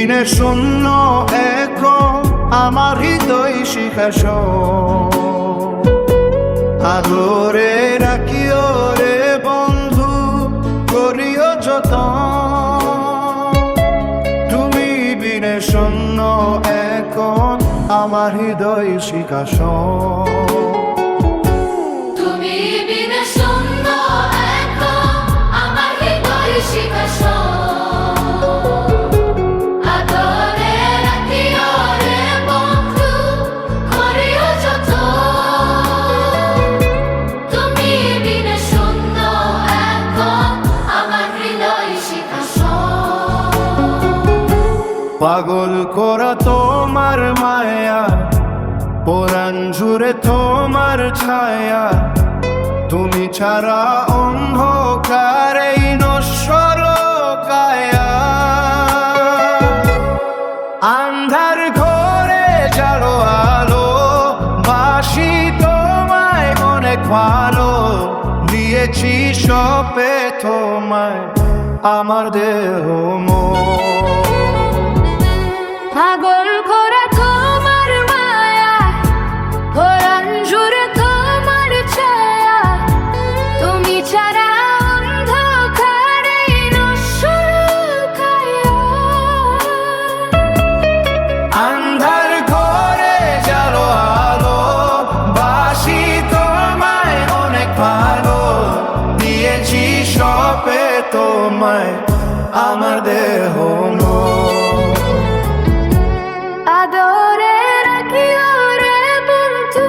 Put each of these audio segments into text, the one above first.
বিনে শূন্য এখন আমার হৃদয় সিংহাসন। আদরে রাখিও রে বন্ধু, করিও যতন। তুমি বিনে শূন্য এখন আমার হৃদয় সিংহাসন। তুমি বিনে শূন্য এখন আমার হৃদয় সিংহাসন। আদরে রাখিও রে বন্ধু, করিও যতন। তুমি বিনে শূন্য এখন আমার হৃদয় সিংহাসন। পাগল করা তোমার মায়া, পরাণ জুড়ে তোমার ছায়া। তুমি ছাড়া অন্ধকারে নশ্বর কায়া। আন্ধার ঘরে জালো আলো, বাসি তোমায় অনেক ভালো। দিয়েছি সপে তোমায় আমার দেহ মন। পাগল করা তোমার মায়া, পরাণ জুড়ে তোমার ছায়া। তুমি ছাড়া অন্ধকারে নশ্বর কায়া। আন্ধার ঘরে জালো আলো, বাসি তোমায় অনেক ভালো। দিয়েছি সপে তোমায় আমার দেহ মন। আদরে রাখিও রে বন্ধু,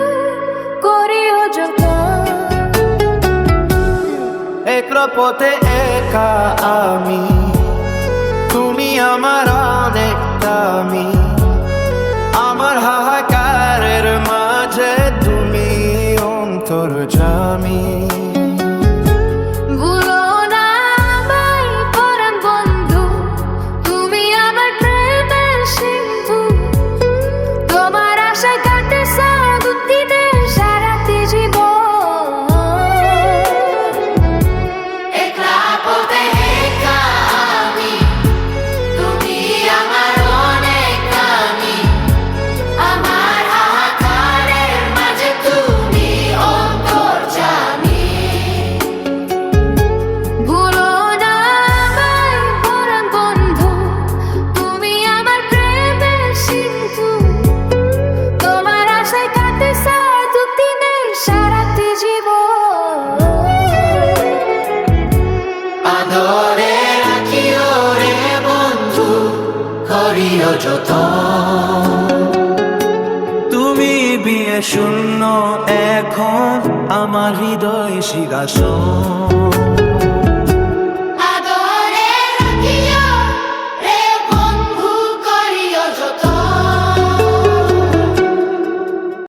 করিও যতন। এক পথে একা আমি, তুমি আমার অনেক দামি। আমার হাহাকারের মাঝে তুমি অন্তর্যামী। ভুলো না আমায় পরাণ বন্ধু, তুমি আমার প্রেমের সিন্ধু। তোমার আশায় কাটে সাদুতিতে সারাটি জীবন। একলা পথে একা আমি, তুমি আমার অনেক দামি। আমার হাহাকারের মাঝে তুমি অন্তর্যামী। ভুলো না আমায় পরাণ বন্ধু, তুমি আমার প্রেমের সিন্ধু। তোমার আশায় কাটে সাদুতিতে সারাটি জীবন। আদরে রাখিও রে বন্ধু, করিও যতন। তুমি বিয়ে শূন্য এখন আমার হৃদয় সিংহাসন।